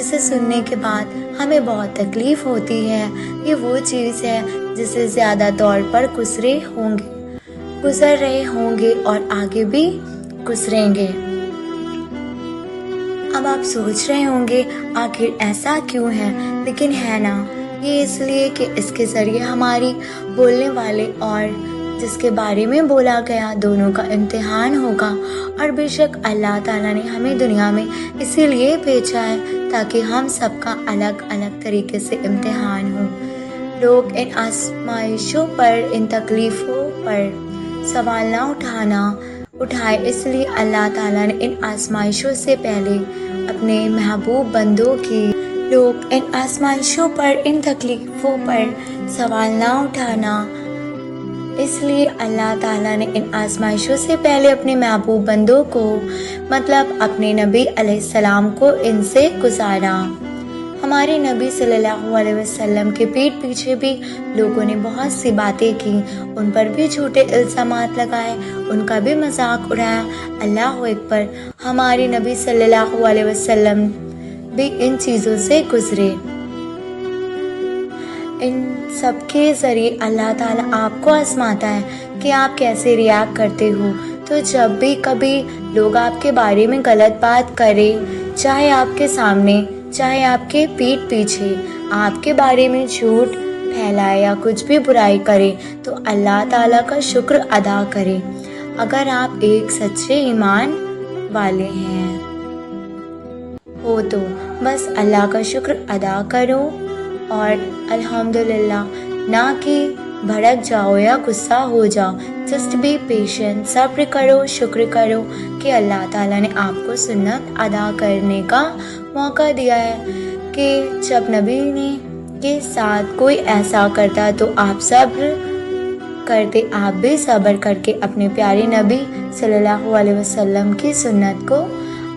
جسے سننے کے بعد ہمیں بہت تکلیف ہوتی ہے۔ یہ وہ چیز ہے جسے زیادہ طور پر گزر رہے ہوں گے اور آگے بھی گزریں گے۔ اب آپ سوچ رہے ہوں گے آخر ایسا کیوں ہے، لیکن ہے نا، یہ اس لیے کہ اس کے ذریعے ہماری بولنے والے اور جس کے بارے میں بولا گیا دونوں کا امتحان ہوگا۔ اور بے شک اللہ تعالیٰ نے ہمیں دنیا میں اسی لیے بھیجا ہے تاکہ ہم سب کا الگ الگ طریقے سے امتحان ہو۔ لوگ ان آزمائشوں پر، ان تکلیفوں پر سوال نہ اٹھائے، اس لیے اللہ تعالیٰ نے ان آزمائشوں سے پہلے اپنے محبوب بندوں کی لوگ ان آزمائشوں پر، ان تکلیفوں پر سوال نہ اٹھانا، اس لیے اللہ تعالیٰ نے ان آزمائشوں سے پہلے اپنے محبوب بندوں کو، مطلب اپنے نبی علیہ السلام کو ان سے گزارا۔ ہمارے نبی صلی اللہ علیہ وسلم کے پیٹھ پیچھے بھی لوگوں نے بہت سی باتیں کی، ان پر بھی جھوٹے الزامات لگائے، ان کا بھی مذاق اڑایا۔ اللہ اکبر، ہمارے نبی صلی اللہ علیہ وسلم بھی ان چیزوں سے گزرے۔ ان سب کے ذریعے اللہ تعالیٰ آپ کو آزماتا ہے کہ آپ کیسے ریاکٹ کرتے ہو۔ تو جب بھی کبھی لوگ آپ کے بارے میں غلط بات کرے، چاہے آپ کے سامنے چاہے آپ کے پیٹھ پیچھے، آپ کے بارے میں جھوٹ پھیلائے یا کچھ بھی برائی کرے، تو اللہ تعالیٰ کا شکر ادا کرے۔ اگر آپ ایک سچے ایمان والے ہیں تو بس اللہ کا شکر ادا کرو اور الحمدللہ، نہ کہ بھڑک جاؤ یا غصہ ہو جاؤ۔ جسٹ بی پیشنٹ، صبر کرو، شکر کرو کہ اللہ تعالیٰ نے آپ کو سنت ادا کرنے کا موقع دیا ہے کہ جب نبی نے کے ساتھ کوئی ایسا کرتا تو آپ صبر کرتے، آپ بھی صبر کر کے اپنے پیارے نبی صلی اللہ علیہ وسلم کی سنت کو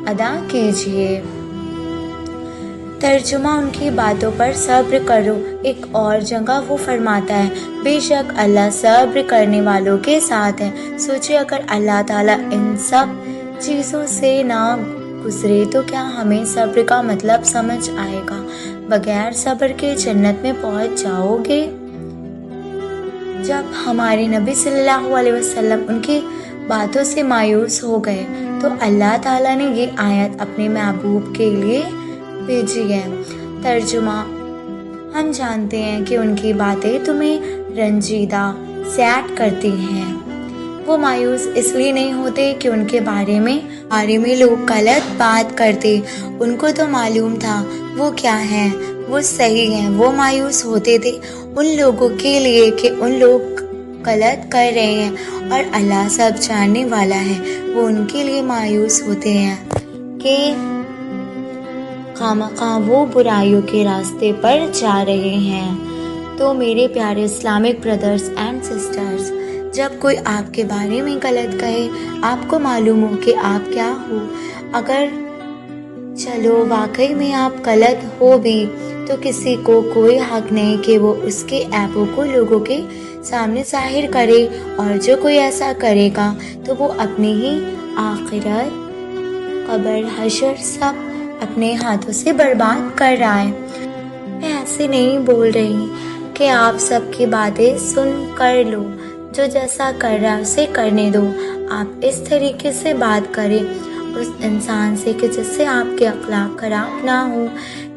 ادا کیجیے۔ ترجمہ ان کی باتوں پر صبر کرو۔ ایک اور جگہ وہ فرماتا ہے، بے شک اللہ صبر کرنے والوں کے ساتھ ہے۔ سوچے اگر اللہ تعالیٰ ان سب چیزوں سے نہ گزرے تو کیا ہمیں صبر کا مطلب سمجھ آئے گا؟ بغیر صبر کے جنت میں پہنچ جاؤ گے۔ جب ہمارے نبی صلی اللہ علیہ وسلم ان کی باتوں سے مایوس ہو گئے تو اللہ تعالیٰ نے یہ آیت اپنے محبوب کے لیے بھیجی ہے۔ ترجمہ، ہم جانتے ہیں کہ ان کی باتیں تمہیں رنجیدہ، سیڈ کرتی ہیں۔ وہ مایوس اس لیے نہیں ہوتے کہ ان کے بارے میں لوگ غلط بات کرتے، ان کو تو معلوم تھا وہ کیا ہیں، وہ صحیح ہیں۔ وہ مایوس ہوتے تھے ان لوگوں کے لیے کہ ان لوگ غلط کر رہے ہیں اور اللہ سب جاننے والا ہے۔ وہ ان کے لیے مایوس ہوتے ہیں کہ خامخواہ وہ برائیوں کے راستے پر جا رہے ہیں۔ تو میرے پیارے اسلامک بردرز اینڈ سسٹرز، جب کوئی آپ کے بارے میں غلط کہے، آپ کو معلوم ہو کہ آپ کیا ہو، اگر چلو واقعی میں آپ غلط ہو بھی، تو کسی کو کوئی حق نہیں کہ وہ اس کے عیبوں کو لوگوں کے سامنے ظاہر کرے، اور جو کوئی ایسا کرے گا تو وہ اپنی ہی آخرت، قبر، حشر سب اپنے ہاتھوں سے برباد کر رہا ہے۔ میں ایسے نہیں بول رہی کہ آپ سب کی باتیں سن کر لو، جو جیسا کر رہا ہے اسے کرنے دو۔ آپ اس طریقے سے بات کریں اس انسان سے کہ جس سے آپ کے اخلاق خراب نہ ہو،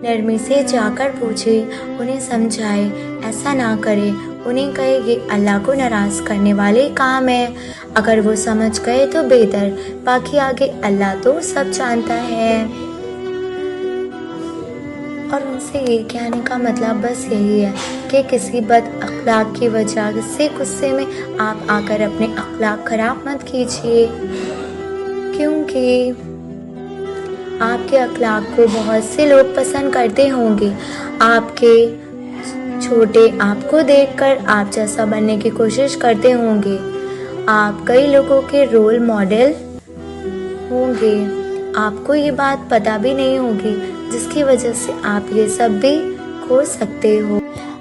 نرمی سے جا کر پوچھے، انہیں سمجھائے، ایسا نہ کرے، انہیں کہے یہ اللہ کو ناراض کرنے والے کام ہے۔ اگر وہ سمجھ گئے تو بہتر، باقی آگے اللہ تو سب جانتا ہے۔ اور ان سے یہ کہنے کا مطلب بس یہی ہے کہ کسی بد اخلاق کی وجہ سے غصے میں آپ آ کر اپنے اخلاق خراب مت کیجیے، کیونکہ آپ کے اخلاق کو بہت سے لوگ پسند کرتے ہوں گے۔ آپ کے چھوٹے آپ کو دیکھ کر آپ جیسا بننے کی کوشش کرتے ہوں گے، آپ کئی لوگوں کے رول ماڈل ہوں گے، آپ کو یہ بات پتہ بھی نہیں ہوگی، جس کی وجہ سے آپ یہ سب بھی کھو سکتے ہو۔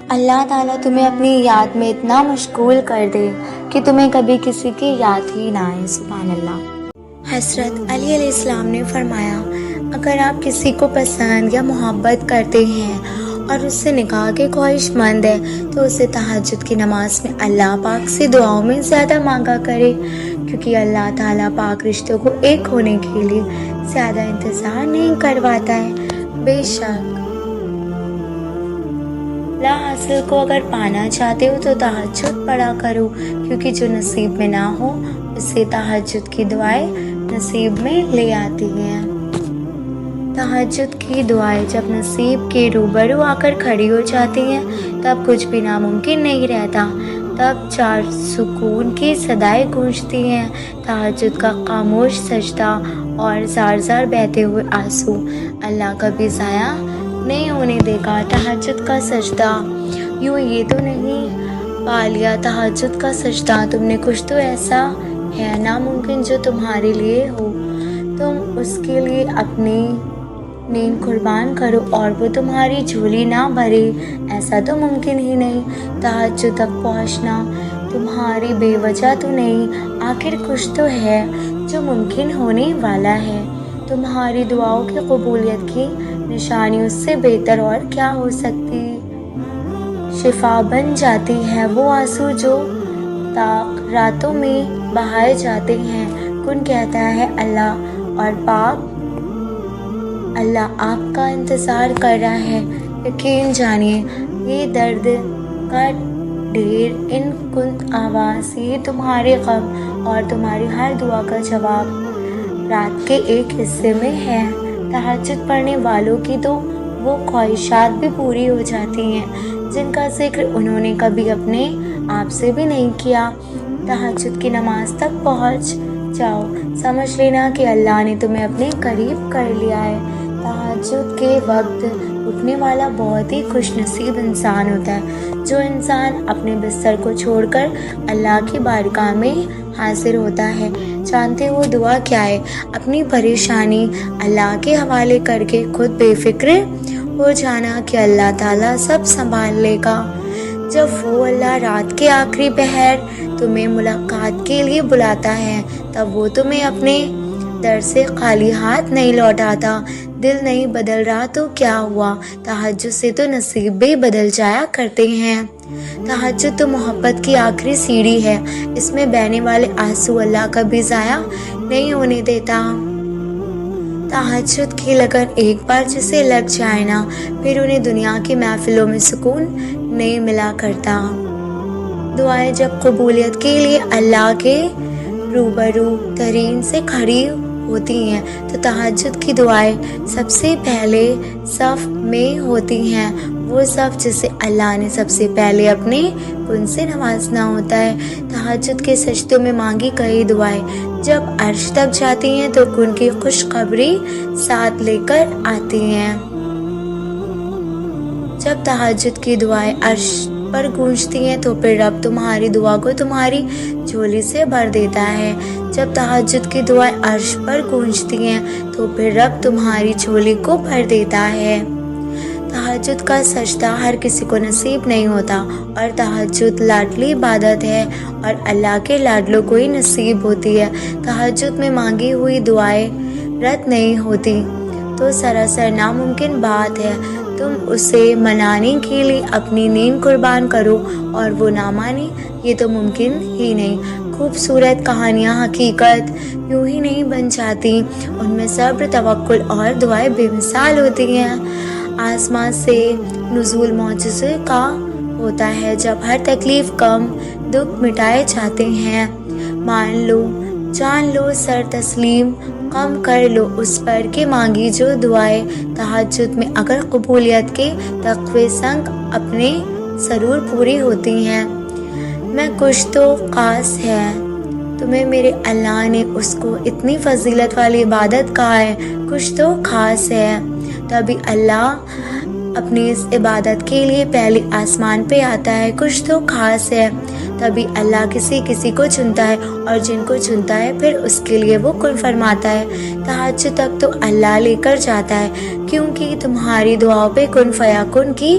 اللہ تعالیٰ تمہیں اپنی یاد میں اتنا مشغول کر دے کہ تمہیں کبھی کسی کی یاد ہی نہ آئے۔ سبحان اللہ۔ حضرت علی علیہ السلام نے فرمایا، اگر آپ کسی کو پسند یا محبت کرتے ہیں اور اس سے نکاح کے خواہش مند ہے تو اسے تہجد کی نماز میں اللہ پاک سے دعاؤں میں زیادہ مانگا کرے، کیونکہ اللہ تعالیٰ پاک رشتوں کو ایک ہونے کے لیے زیادہ انتظار نہیں کرواتا ہے۔ بے شک لا حاصل کو اگر پانا چاہتے ہو تو تہجد پڑھا کرو، کیونکہ جو نصیب میں نہ ہو اسے تہجد کی دعائیں نصیب میں لے آتی ہیں۔ تہجد کی دعائیں جب نصیب کے روبرو آ کر کھڑی ہو جاتی ہیں تب کچھ بھی ناممکن نہیں رہتا، تب چار سکون کی صدائیں گونجتی ہیں، تہجد کا خاموش سجدہ اور زار زار بہتے ہوئے آنسو اللہ کبھی ضائع نہیں ہونے دے گا۔ تہجد کا سجدہ یوں یہ تو نہیں پا لیا تہجد کا سجدہ، تم نے کچھ تو ایسا ہے ناممکن جو تمہارے لیے ہو، تم اس کے لیے اپنی نیند قربان کرو اور وہ تمہاری جھولی نہ بھرے، ایسا تو ممکن ہی نہیں۔ تہجد تک پہنچنا تمہاری بے وجہ تو نہیں، آخر کچھ تو ہے جو ممکن ہونے والا ہے۔ تمہاری دعاؤں کی قبولیت کی نشانی اس سے بہتر اور کیا ہو سکتی؟ شفا بن جاتی ہے وہ آنسو جو تاک راتوں میں بہائے جاتے ہیں۔ کن کہتا ہے اللہ اور پاک اللہ آپ کا انتظار کر رہا ہے، یقین جانیے یہ درد کا ڈھیر ان کن آواز یہ تمہارے غم اور تمہاری ہر دعا کا جواب رات کے ایک حصے میں ہے۔ تہجد پڑھنے والوں کی تو وہ خواہشات بھی پوری ہو جاتی ہیں جن کا ذکر انہوں نے کبھی اپنے آپ سے بھی نہیں کیا۔ تہجد کی نماز تک پہنچ جاؤ، سمجھ لینا کہ اللہ نے تمہیں اپنے قریب کر لیا ہے۔ تہجد کے وقت اٹھنے والا بہت ہی خوش نصیب انسان ہوتا ہے، جو انسان اپنے بستر کو چھوڑ کر اللہ کی بارگاہ میں حاضر ہوتا ہے۔ جانتے ہو دعا کیا ہے؟ اپنی پریشانی اللہ کے حوالے کر کے خود بے فکر ہو جانا کہ اللہ تعالیٰ سب سنبھال لے گا۔ جب وہ اللہ رات کے آخری پہر تمہیں ملاقات کے لیے بلاتا ہے تب وہ تمہیں اپنے در سے خالی ہاتھ نہیں لوٹاتا۔ دل نہیں بدل رہا تو کیا ہوا، تہجد سے تو نصیب بھی بدل جایا کرتے ہیں۔ تہجد تو محبت کی آخری سیڑھی ہے، اس میں بہنے والے آنسو اللہ کبھی ضائع نہیں ہونے دیتا۔ تہجد کی لگن ایک بار جسے لگ جائے نا، پھر انہیں دنیا کی محفلوں میں سکون نہیں ملا کرتا۔ دعائیں جب قبولیت کے لیے اللہ کے روبرو ترین سے کھڑی ہوتی ہیں تو تہجد کی دعائیں سب سے پہلے صف میں ہوتی ہیں، وہ صف جسے اللہ نے سب سے پہلے اپنے کن سے نوازنا ہوتا ہے۔ تہجد کے سجدوں میں مانگی گئی دعائیں جب عرش تک جاتی ہیں تو کن کی خوشخبری ساتھ لے کر آتی ہیں۔ جب تہجد کی دعائیں عرش پر گونجتی ہیں تو پھر رب تمہاری دعا کو تمہاری جھولی سے بھر دیتا ہے۔ جب تہجد کی دعائیں عرش پر گونجتی ہیں تو پھر رب تمہاری جھولی کو بھر دیتا ہے۔ تہجد کا سجدہ ہر کسی کو نصیب نہیں ہوتا، اور تہجد لاڈلی عبادت ہے اور اللہ کے لاڈلوں کو ہی نصیب ہوتی ہے۔ تہجد میں مانگی ہوئی دعائیں رد نہیں ہوتی تو سراسر ناممکن بات ہے، تم اسے منانے کے لیے اپنی نیند قربان کرو اور وہ نہ مانے، یہ تو ممکن ہی نہیں۔ خوبصورت کہانیاں حقیقت یوں ہی نہیں بن جاتی، ان میں صبر، توکل اور دعائیں بے مثال ہوتی ہیں۔ آسمان سے نزول معجزے کا ہوتا ہے جب ہر تکلیف، غم، دکھ مٹائے جاتے ہیں۔ مان لو، جان لو، سر تسلیم کم کر لو اس پر کہ مانگی جو دعائیں تہجد میں اگر قبولیت کے تقوی سنگ اپنے ضرور پوری ہوتی ہیں۔ میں کچھ تو خاص ہے، تمہیں میرے اللہ نے اس کو اتنی فضیلت والی عبادت کہا ہے، کچھ تو خاص ہے، تبھی اللہ اپنی اس عبادت کے لیے پہلے آسمان پہ آتا ہے۔ کچھ تو خاص ہے، تبھی اللہ کسی کو چنتا ہے اور جن کو چنتا ہے پھر اس کے لیے وہ کن فرماتا ہے۔ تہجد تک تو اللہ لے کر جاتا ہے، کیونکہ تمہاری دعاؤں پہ کن فیکون کی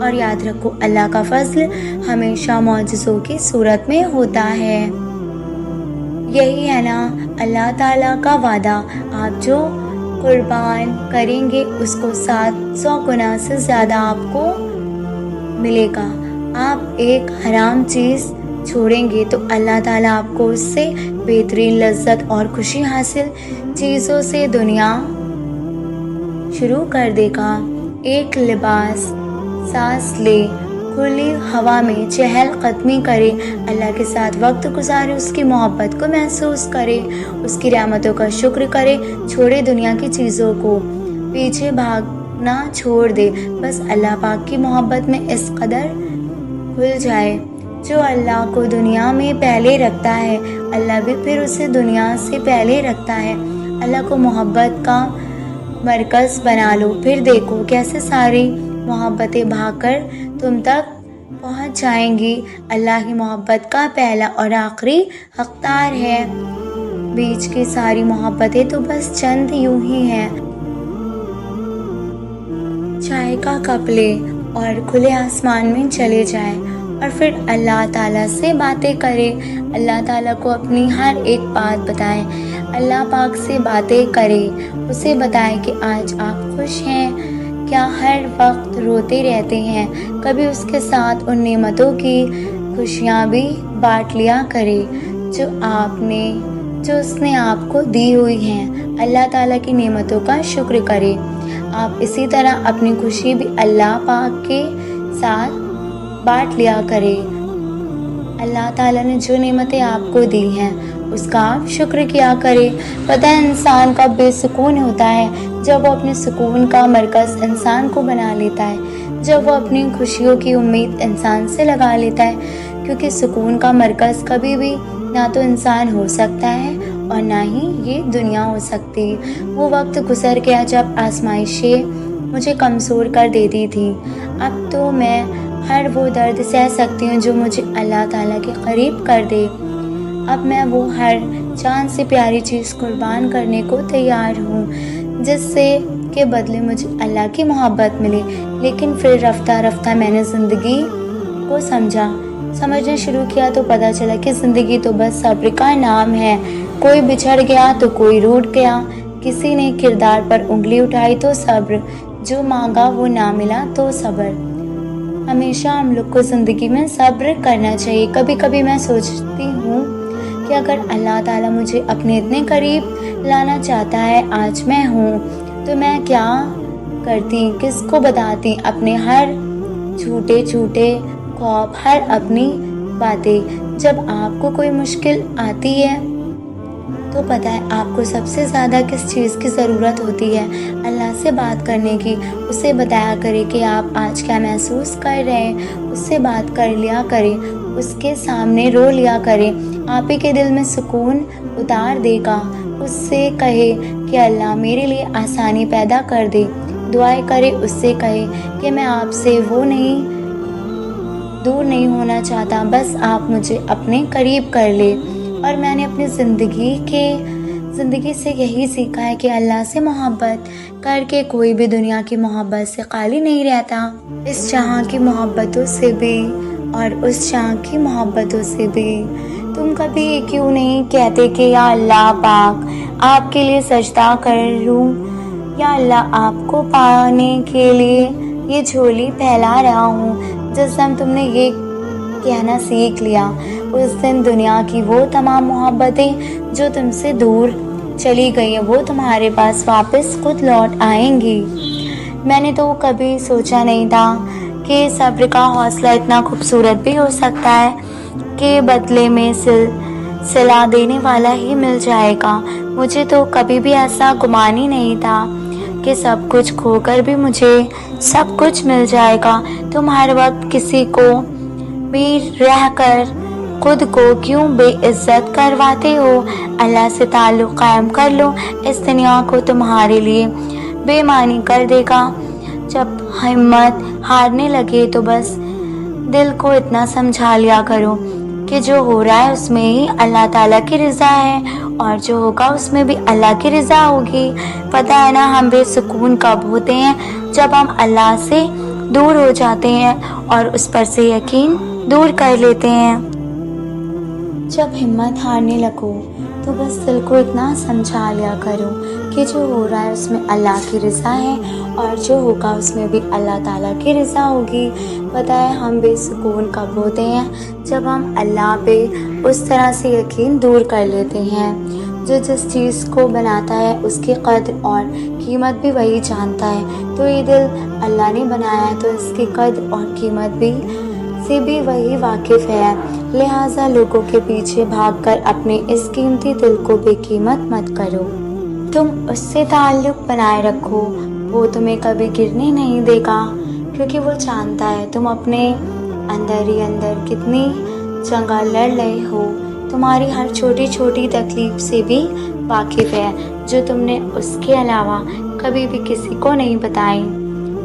اور یاد رکھو اللہ کا فضل ہمیشہ معجزوں کی صورت میں ہوتا ہے۔ یہی ہے نا اللہ تعالیٰ کا وعدہ، آپ جو قربان کریں گے اس کو 700 گنا سے زیادہ آپ کو ملے گا۔ آپ ایک حرام چیز چھوڑیں گے تو اللہ تعالیٰ آپ کو اس سے بہترین لذت اور خوشی حاصل چیزوں سے دنیا شروع کر دے گا۔ ایک لباس سانس لے، کھلی ہوا میں چہل قدمی کرے، اللہ کے ساتھ وقت گزارے، اس کی محبت کو محسوس کرے، اس کی رحمتوں کا شکر کرے، چھوڑے دنیا کی چیزوں کو، پیچھے بھاگنا چھوڑ دے، بس اللہ پاک کی محبت میں اس قدر کھل جائے۔ جو اللہ کو دنیا میں پہلے رکھتا ہے، اللہ بھی پھر اسے دنیا سے پہلے رکھتا ہے۔ اللہ کو محبت کا مرکز بنا لو، پھر دیکھو کیسے ساری محبتیں بھاگ کر تم تک پہنچ جائیں گی۔ اللہ ہی محبت کا پہلا اور آخری حقدار ہے، بیچ کی ساری محبتیں تو بس چند یوں ہی ہیں۔ چائے کا کپ لے اور کھلے آسمان میں چلے جائے، اور پھر اللہ تعالیٰ سے باتیں کرے، اللہ تعالیٰ کو اپنی ہر ایک بات بتائے، اللہ پاک سے باتیں کرے، اسے بتائے کہ آج آپ خوش ہیں کیا، ہر وقت روتے رہتے ہیں، کبھی اس کے ساتھ ان نعمتوں کی خوشیاں بھی بانٹ لیا کرے جو اس نے آپ کو دی ہوئی ہیں۔ اللہ تعالیٰ کی نعمتوں کا شکر کرے۔ آپ اسی طرح اپنی خوشی بھی اللہ پاک کے ساتھ بانٹ لیا کرے۔ اللہ تعالیٰ نے جو نعمتیں آپ کو دی ہیں اس کا آپ شکر کیا کرے۔ پتہ ہے انسان کا بے سکون ہوتا ہے جب وہ اپنے سکون کا مرکز انسان کو بنا لیتا ہے، جب وہ اپنی خوشیوں کی امید انسان سے لگا لیتا ہے، کیونکہ سکون کا مرکز کبھی بھی نہ تو انسان ہو سکتا ہے اور نہ ہی یہ دنیا ہو سکتی۔ وہ وقت گزر گیا جب آزمائشیں مجھے کمزور کر دیتی تھی، اب تو میں ہر وہ درد سہ سکتی ہوں جو مجھے اللہ تعالیٰ کے قریب کر دے۔ اب میں وہ ہر جان سے پیاری چیز قربان کرنے کو تیار ہوں جس سے کے بدلے مجھے اللہ کی محبت ملے۔ لیکن پھر رفتہ رفتہ میں نے زندگی کو سمجھنا شروع کیا تو پتہ چلا کہ زندگی تو بس صبر کا نام ہے۔ کوئی بچھڑ گیا تو کوئی روٹھ گیا، کسی نے کردار پر انگلی اٹھائی تو صبر، جو مانگا وہ نہ ملا تو صبر۔ ہمیشہ ہم لوگ کو زندگی میں صبر کرنا چاہیے۔ کبھی کبھی میں سوچتی ہوں کہ اگر اللہ تعالیٰ مجھے اپنے اتنے قریب لانا چاہتا ہے، آج میں ہوں، تو میں کیا کرتی، کس کو بتاتی اپنے ہر چھوٹے چھوٹے خواب، ہر اپنی باتیں۔ جب آپ کو کوئی مشکل آتی ہے تو پتہ ہے آپ کو سب سے زیادہ کس چیز کی ضرورت ہوتی ہے؟ اللہ سے بات کرنے کی۔ اسے بتایا کرے کہ آپ آج کیا محسوس کر رہے ہیں، اس سے بات کر لیا کرے، اس کے سامنے رو لیا کرے، آپ ہی کے دل میں سکون اتار دے گا۔ اس سے کہے کہ اللہ میرے لیے آسانی پیدا کر دے، دعائیں کرے، اس سے کہے کہ میں آپ سے دور نہیں ہونا چاہتا، بس آپ مجھے اپنے قریب کر لے۔ اور میں نے اپنی زندگی سے یہی سیکھا ہے کہ اللہ سے محبت کر کے کوئی بھی دنیا کی محبت سے خالی نہیں رہتا۔ اس جہاں کی محبتوں سے بھی اور اس جہاں کی محبتوں سے بھی۔ تم کبھی کیوں نہیں کہتے کہ یا اللہ پاک آپ کے لیے سجدہ کروں، یا اللہ آپ کو پانے کے لیے یہ جھولی پھیلا رہا ہوں۔ جس دن تم نے یہ کہنا سیکھ لیا، اس دن دنیا کی وہ تمام محبتیں جو تم سے دور چلی گئی ہیں وہ تمہارے پاس واپس خود لوٹ آئیں گی۔ میں نے تو کبھی سوچا نہیں تھا کہ صبر کا حوصلہ اتنا خوبصورت بھی ہو سکتا ہے کہ بدلے میں صلہ دینے والا ہی مل جائے گا۔ مجھے تو کبھی بھی ایسا گمان ہی نہیں تھا کہ سب کچھ کھو کر بھی مجھے سب کچھ مل جائے گا۔ تم ہر وقت کسی کو بھی رہ کر خود کو کیوں بے عزت کرواتے ہو؟ اللہ سے تعلق قائم کر لو، اس دنیا کو تمہارے لیے بے معنی کر دے گا۔ جب ہمت ہارنے لگے تو بس دل کو اتنا سمجھا لیا کرو کہ جو ہو رہا ہے اس میں ہی اللہ تعالیٰ کی رضا ہے اور جو ہوگا اس میں بھی اللہ کی رضا ہوگی۔ پتہ ہے نا ہم بے سکون کب ہوتے ہیں؟ جب ہم اللہ سے دور ہو جاتے ہیں اور اس پر سے یقین دور کر لیتے ہیں۔ جب ہمت ہارنے لگو تو بس دل کو اتنا سمجھا لیا کرو کہ جو ہو رہا ہے اس میں اللہ کی رضا ہے اور جو ہوگا اس میں بھی اللہ تعالیٰ کی رضا ہوگی۔ پتہ ہے ہم بے سکون کب ہوتے ہیں؟ جب ہم اللہ پہ اس طرح سے یقین دور کر لیتے ہیں۔ جو جس چیز کو بناتا ہے اس کی قدر اور قیمت بھی وہی جانتا ہے۔ تو یہ دل اللہ نے بنایا ہے تو اس کی قدر اور قیمت سے بھی وہی واقف ہے۔ لہٰذا لوگوں کے پیچھے بھاگ کر اپنے اس قیمتی دل کو بے قیمت مت کرو۔ تم اس سے تعلق بنائے رکھو، وہ تمہیں کبھی گرنے نہیں دے گا، کیونکہ وہ جانتا ہے تم اپنے اندر ہی اندر کتنی جنگیں لڑ رہے ہو۔ تمہاری ہر چھوٹی چھوٹی تکلیف سے بھی واقف ہے جو تم نے اس کے علاوہ کبھی بھی کسی کو نہیں بتائی۔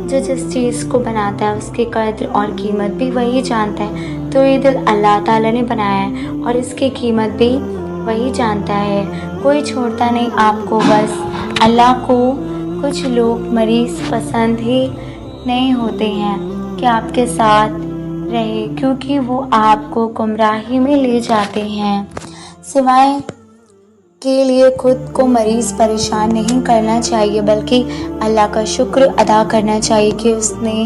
جو جس چیز کو بناتا ہے اس کی قدر اور قیمت بھی وہی جانتا ہے۔ تو یہ دل اللہ تعالیٰ نے بنایا ہے اور اس کی قیمت بھی وہی جانتا ہے۔ کوئی چھوڑتا نہیں آپ کو، بس اللہ کو کچھ لوگ مریض پسند ہی نہیں ہوتے ہیں کہ آپ کے ساتھ رہے، کیونکہ وہ آپ کو گمراہی میں لے جاتے ہیں۔ سوائے کے لیے خود کو مریض پریشان نہیں کرنا چاہیے، بلکہ اللہ کا شکر ادا کرنا چاہیے کہ اس نے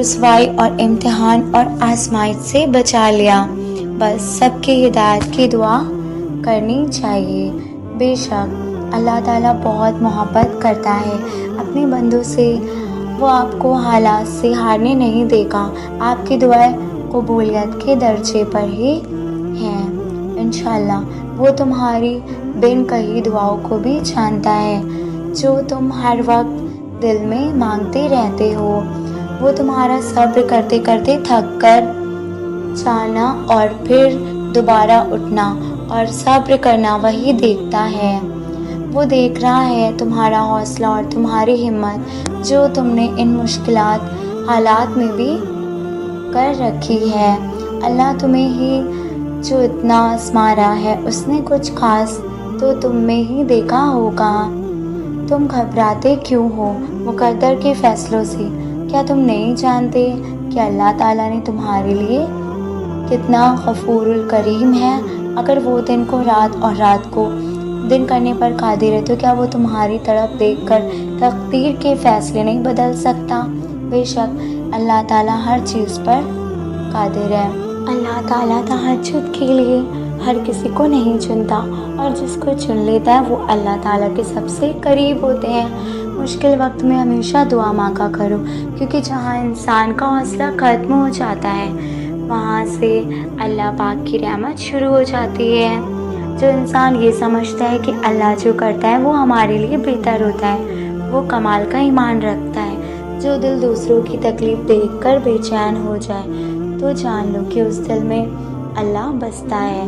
رسوائی اور امتحان اور آزمائش سے بچا لیا۔ بس سب کی ہدایت کی دعا کرنی چاہیے۔ بے شک اللہ تعالیٰ بہت محبت کرتا ہے اپنے بندوں سے، وہ آپ کو حالات سے ہارنے نہیں دے گا۔ آپ کی دعائیں قبولیت کے درجے پر ہی ہیں انشاءاللہ۔ وہ تمہاری بن کہی دعاؤں کو بھی جانتا ہے جو تم ہر وقت دل میں مانگتے رہتے ہو۔ وہ تمہارا صبر کرتے کرتے تھک کر جانا اور پھر دوبارہ اٹھنا اور صبر کرنا وہی دیکھتا ہے۔ وہ دیکھ رہا ہے تمہارا حوصلہ اور تمہاری ہمت جو تم نے ان مشکلات حالات میں بھی کر رکھی ہے۔ اللہ تمہیں ہی جو اتنا آزما رہا ہے اس نے کچھ خاص تو تم میں ہی دیکھا ہوگا۔ تم گھبراتے کیوں ہو مقدر کے فیصلوں سے؟ کیا تم نہیں جانتے کہ اللہ تعالیٰ نے تمہارے لیے کتنا غفور الکریم ہے؟ اگر وہ دن کو رات اور رات کو دن کرنے پر قادر ہے تو کیا وہ تمہاری طرف دیکھ کر تقدیر کے فیصلے نہیں بدل سکتا؟ بے شک اللہ تعالیٰ ہر چیز پر قادر ہے۔ اللہ تعالیٰ تہجد کے لیے ہر کسی کو نہیں چنتا اور جس کو چن لیتا ہے وہ اللہ تعالیٰ کے سب سے قریب ہوتے ہیں۔ مشکل وقت میں ہمیشہ دعا مانگا کرو، کیونکہ جہاں انسان کا حوصلہ ختم ہو جاتا ہے وہاں سے اللہ پاک کی رحمت شروع ہو جاتی ہے۔ جو انسان یہ سمجھتا ہے کہ اللہ جو کرتا ہے وہ ہمارے لیے بہتر ہوتا ہے، وہ کمال کا ایمان رکھتا ہے۔ جو دل دوسروں کی تکلیف دیکھ کر بے چین ہو جائے تو جان لو کہ اس دل میں اللہ بستا ہے۔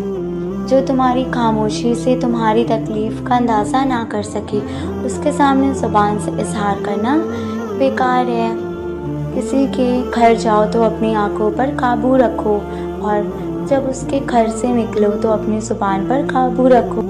جو تمہاری خاموشی سے تمہاری تکلیف کا اندازہ نہ کر سکے اس کے سامنے زبان سے اظہار کرنا بیکار ہے۔ کسی کے گھر جاؤ تو اپنی آنکھوں پر قابو رکھو اور جب اس کے گھر سے نکلو تو اپنی زبان پر قابو رکھو۔